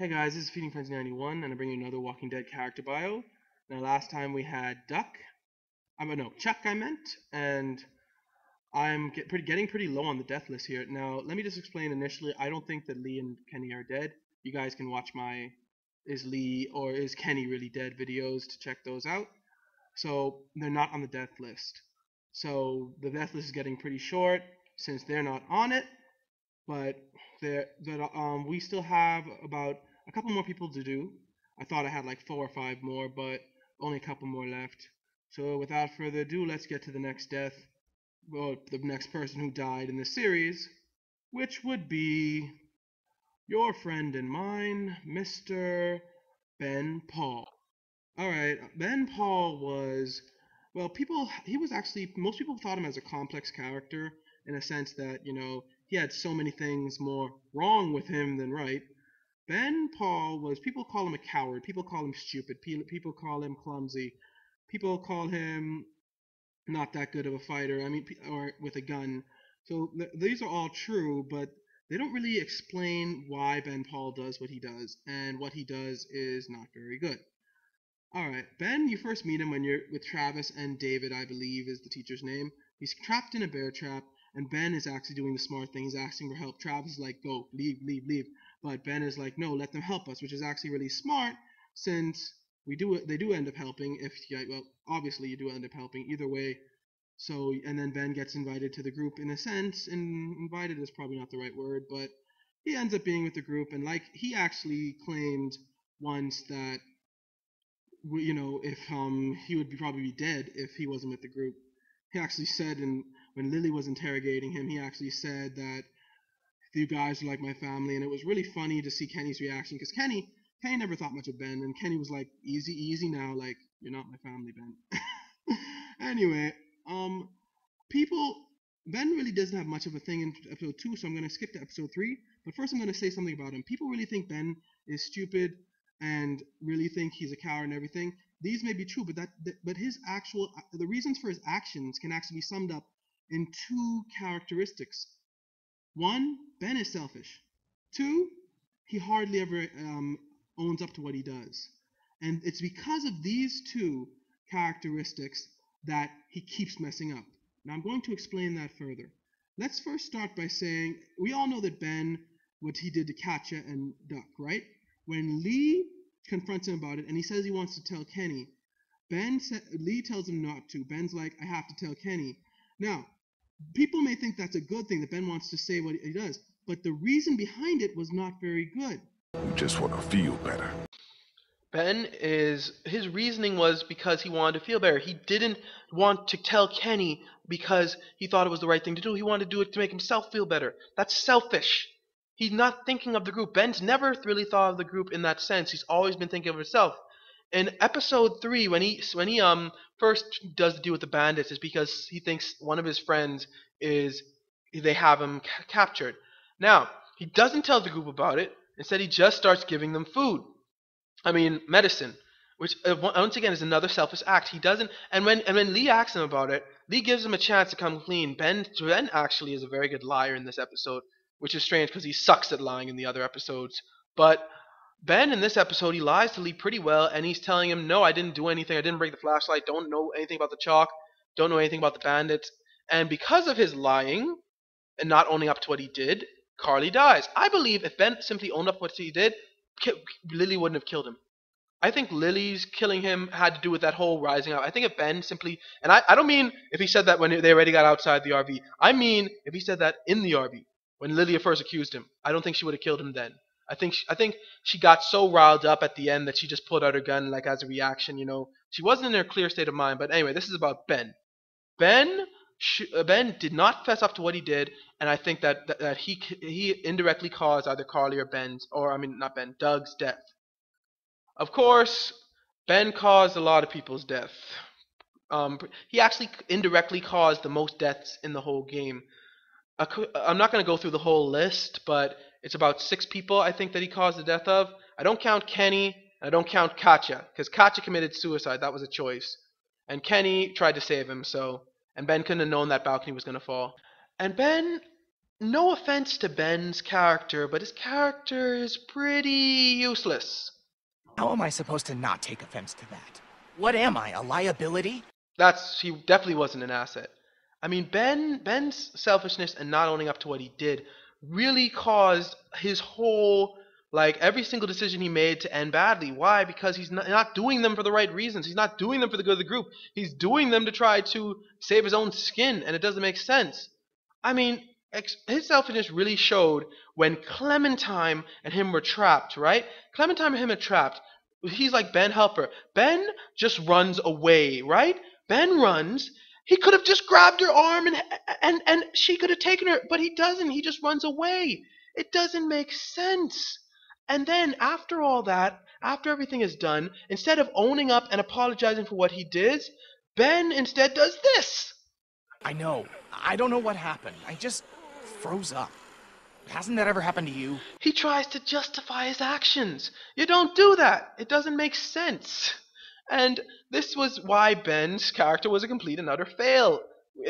Hey guys, this is Feeding Frenzy 91, and I'm bringing you another Walking Dead character bio. Now, last time we had Duck, no, Chuck, I meant, and getting pretty low on the death list here. Now, let me just explain initially. I don't think that Lee and Kenny are dead. You guys can watch my "Is Lee or is Kenny really dead" videos to check those out. So they're not on the death list. So the death list is getting pretty short since they're not on it. But we still have about a couple more people to do. I thought I had like 4 or 5 more, but only a couple more left. So without further ado, let's get to the next death, well, the next person who died in this series, which would be your friend and mine, Mr. Ben Paul. All right, Ben Paul was, well, he was actually, most people thought him as a complex character in a sense that, he had so many things more wrong with him than right. Ben Paul was, people call him a coward, people call him stupid, people call him clumsy, people call him not that good of a fighter, or with a gun. So these are all true, but they don't really explain why Ben Paul does what he does, and what he does is not very good. All right, Ben, you first meet him when you're with Travis and David, I believe is the teacher's name. He's trapped in a bear trap, and Ben is actually doing the smart thing. He's asking for help. Travis is like, go, leave, leave, leave. But Ben is like, no, let them help us, which is actually really smart since they do end up helping. Well, obviously you do end up helping either way. So, and then Ben gets invited to the group in a sense, and invited is probably not the right word, but he ends up being with the group, and like he actually claimed once that if he would probably be dead if he wasn't with the group. He actually said, and when Lily was interrogating him, he actually said that you guys are like my family, and it was really funny to see Kenny's reaction because Kenny never thought much of Ben, and Kenny was like, easy, easy now, like you're not my family, Ben. Anyway, um, people. Ben really doesn't have much of a thing in episode 2, so I'm going to skip to episode 3. But first, I'm going to say something about him. People really think Ben is stupid and really think he's a coward and everything. These may be true, but his actual the reasons for his actions can actually be summed up in two characteristics. One, Ben is selfish. Two, he hardly ever owns up to what he does, and it's because of these two characteristics that he keeps messing up. Now I'm going to explain that further. Let's first start by saying we all know that Ben, what he did to Katja and Duck, right? When Lee confronts him about it and he says he wants to tell Kenny, Lee tells him not to. Ben's like, I have to tell Kenny. Now, people may think that's a good thing that Ben wants to say what he does, but the reason behind it was not very good. You just want to feel better. His reasoning was because he wanted to feel better. He didn't want to tell Kenny because he thought it was the right thing to do. He wanted to do it to make himself feel better. That's selfish. He's not thinking of the group. Ben's never really thought of the group in that sense. He's always been thinking of himself. In episode 3, when he first does the deal with the bandits, is because he thinks one of his friends they have him captured. Now, he doesn't tell the group about it. Instead, he just starts giving them food. Medicine, which once again is another selfish act. He doesn't, and when Lee asks him about it, Lee gives him a chance to come clean. Ben actually is a very good liar in this episode, which is strange because he sucks at lying in the other episodes. But Ben in this episode, he lies to Lee pretty well, and he's telling him, no, I didn't do anything. I didn't break the flashlight. Don't know anything about the chalk. Don't know anything about the bandits. And because of his lying and not owning up to what he did, Carly dies. I believe if Ben simply owned up to what he did, Lily wouldn't have killed him. I think Lily's killing him had to do with that whole rising up. I think if Ben simply, and I don't mean if he said that when they already got outside the RV. I mean if he said that in the RV when Lily first accused him. I don't think she would have killed him then. I think she got so riled up at the end that she just pulled out her gun like as a reaction. She wasn't in her clear state of mind. But anyway, this is about Ben. Ben did not fess up to what he did, and I think that he indirectly caused either Carly or not Ben, Doug's death. Of course, Ben caused a lot of people's death. He actually indirectly caused the most deaths in the whole game. I'm not going to go through the whole list, but it's about 6 people I think that he caused the death of. I don't count Kenny, and I don't count Katja, because Katja committed suicide. That was a choice. And Kenny tried to save him, and Ben couldn't have known that balcony was going to fall. And Ben no offense to Ben's character, but his character is pretty useless. How am I supposed to not take offense to that? What am I, a liability? He definitely wasn't an asset. I mean, Ben's selfishness and not owning up to what he did really caused his whole, like, every single decision he made to end badly. Why? Because he's not doing them for the right reasons. He's not doing them for the good of the group. He's doing them to try to save his own skin, and it doesn't make sense. I mean, his selfishness really showed when Clementine and him were trapped, right? Clementine and him are trapped. He's like, Ben, help her. Ben just runs away, right? Ben runs. He could have just grabbed her arm and she could have taken her, but he doesn't. He just runs away. It doesn't make sense. And then after all that, after everything is done, instead of owning up and apologizing for what he did, Ben instead does this. I know. I don't know what happened. I just froze up. Hasn't that ever happened to you? He tries to justify his actions. You don't do that. It doesn't make sense. And this was why Ben's character was a complete and utter fail.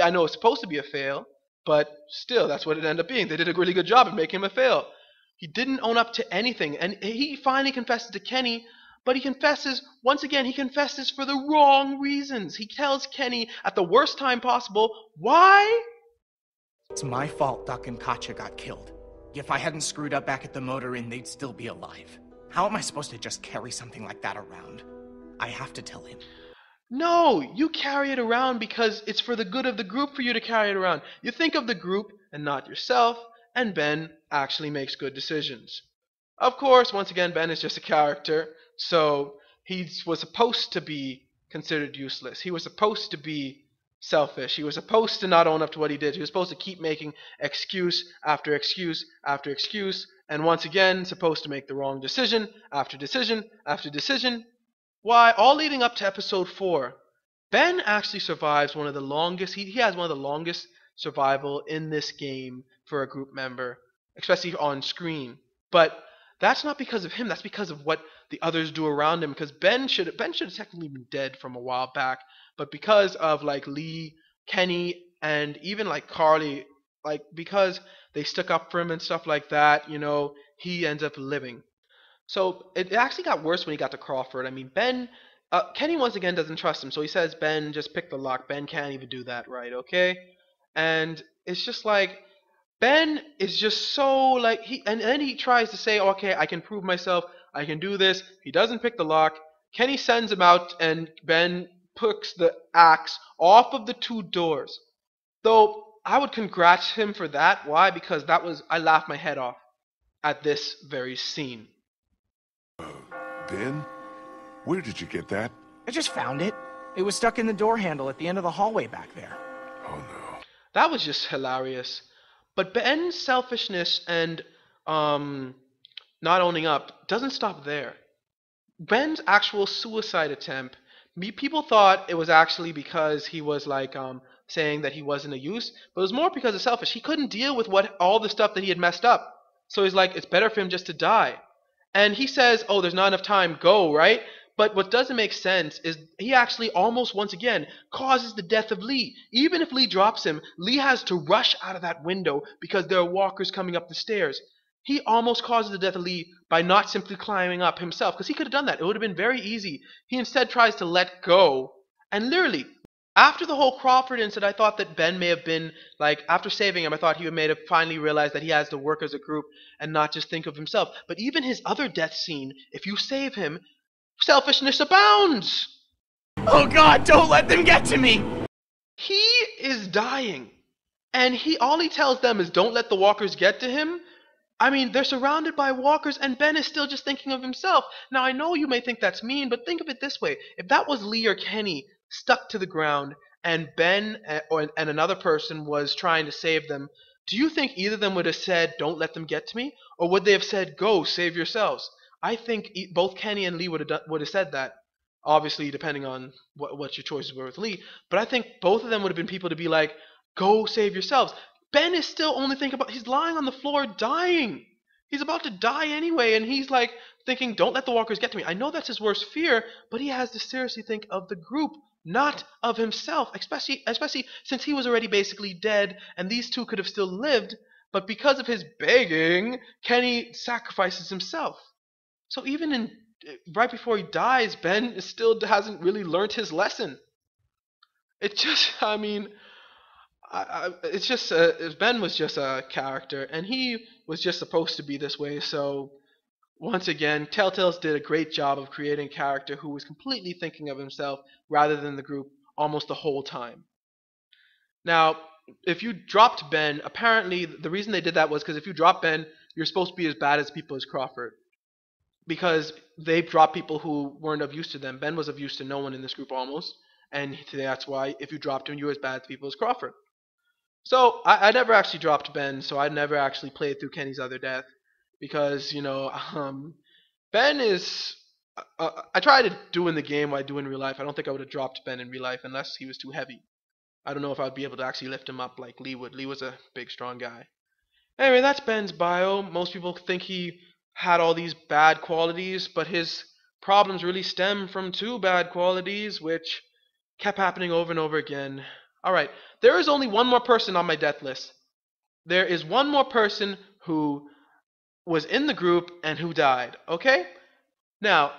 I know it's supposed to be a fail, but still, that's what it ended up being. They did a really good job at making him a fail. He didn't own up to anything, and he finally confesses to Kenny, but he confesses, once again, he confesses for the wrong reasons. He tells Kenny at the worst time possible, why? It's my fault Duck and Katja got killed. If I hadn't screwed up back at the motor inn, they'd still be alive. How am I supposed to just carry something like that around? I have to tell him. No, you carry it around because it's for the good of the group for you to carry it around. You think of the group and not yourself, and Ben actually makes good decisions. Of course, once again, Ben is just a character, so he was supposed to be considered useless. He was supposed to be selfish. He was supposed to not own up to what he did. He was supposed to keep making excuse after excuse after excuse, and once again, supposed to make the wrong decision after decision after decision. Why, all leading up to episode 4, Ben actually survives one of the longest, he has one of the longest survival in this game for a group member, especially on screen. But that's not because of him, that's because of what the others do around him, because Ben should have technically been dead from a while back, but because of like Lee, Kenny, and even like Carly, like because they stuck up for him and stuff like that, you know, he ends up living. So it actually got worse when he got to Crawford. I mean, Kenny once again doesn't trust him, so he says, Ben, just pick the lock. Ben can't even do that right, okay? And it's just like, Ben is just so like, and then he tries to say, okay, I can prove myself, I can do this. He doesn't pick the lock. Kenny sends him out, and Ben picks the axe off of the 2 doors. Though, I would congratulate him for that. Why? Because I laughed my head off at this very scene. Ben? Where did you get that? I just found it. It was stuck in the door handle at the end of the hallway back there. Oh no. That was just hilarious. But Ben's selfishness and not owning up doesn't stop there. Ben's actual suicide attempt, people thought it was actually because he was like saying that he wasn't a use, but it was more because of selfish. He couldn't deal with all the stuff that he had messed up. So he's like, it's better for him just to die. And he says, oh, there's not enough time, go, right? But what doesn't make sense is he actually almost, once again, causes the death of Lee. Even if Lee drops him, Lee has to rush out of that window because there are walkers coming up the stairs. He almost causes the death of Lee by not simply climbing up himself, because he could have done that. It would have been very easy. He instead tries to let go. And literally, after the whole Crawford incident, I thought that Ben may have been, like, after saving him, I thought he may have finally realized that he has to work as a group and not just think of himself. But even his other death scene, if you save him, selfishness abounds. Oh God, don't let them get to me! He is dying. And all he tells them is don't let the walkers get to him. I mean, they're surrounded by walkers, and Ben is still just thinking of himself. Now, I know you may think that's mean, but think of it this way. If that was Lee or Kenny stuck to the ground, and Ben and another person was trying to save them, do you think either of them would have said, don't let them get to me? Or would they have said, go, save yourselves? I think both Kenny and Lee would have said that. Obviously, depending on what your choices were with Lee. But I think both of them would have been people to be like, go save yourselves. Ben is still only thinking about, he's lying on the floor dying. He's about to die anyway, and he's like thinking, don't let the walkers get to me. I know that's his worst fear, but he has to seriously think of the group, not of himself, especially since he was already basically dead, and these two could have still lived. but because of his begging, Kenny sacrifices himself. So even in right before he dies, Ben still hasn't really learned his lesson. It just, I mean, it's just Ben was just a character, and he was just supposed to be this way. So once again, Telltales did a great job of creating a character who was completely thinking of himself rather than the group almost the whole time. Now, if you dropped Ben, apparently the reason they did that was because if you drop Ben, you're supposed to be as bad as people as Crawford. Because they dropped people who weren't of use to them. Ben was of use to no one in this group almost, and that's why if you dropped him, you were as bad to people as Crawford. So I never actually dropped Ben, so I never actually played through Kenny's other death because Ben is. I tried to do in the game what I do in real life. I don't think I would have dropped Ben in real life unless he was too heavy. I don't know if I'd be able to actually lift him up like Lee would. Lee was a big, strong guy. Anyway, that's Ben's bio. Most people think he had all these bad qualities, but his problems really stem from two bad qualities, which kept happening over and over again. Alright, there is only one more person on my death list. There is one more person who was in the group and who died, okay? Now,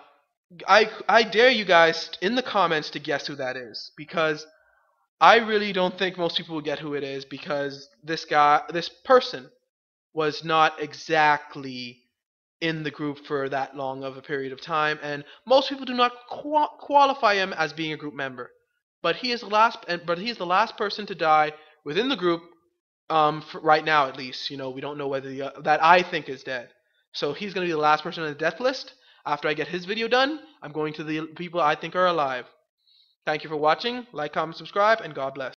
I dare you guys in the comments to guess who that is, because I really don't think most people will get who it is, because this person was not exactly in the group for that long of a period of time, and most people do not qualify him as being a group member. But he is the last person to die within the group, right now at least. We don't know whether that I think is dead. So he's going to be the last person on the death list. After I get his video done, I'm going to the people I think are alive. Thank you for watching. Like, comment, subscribe, and God bless.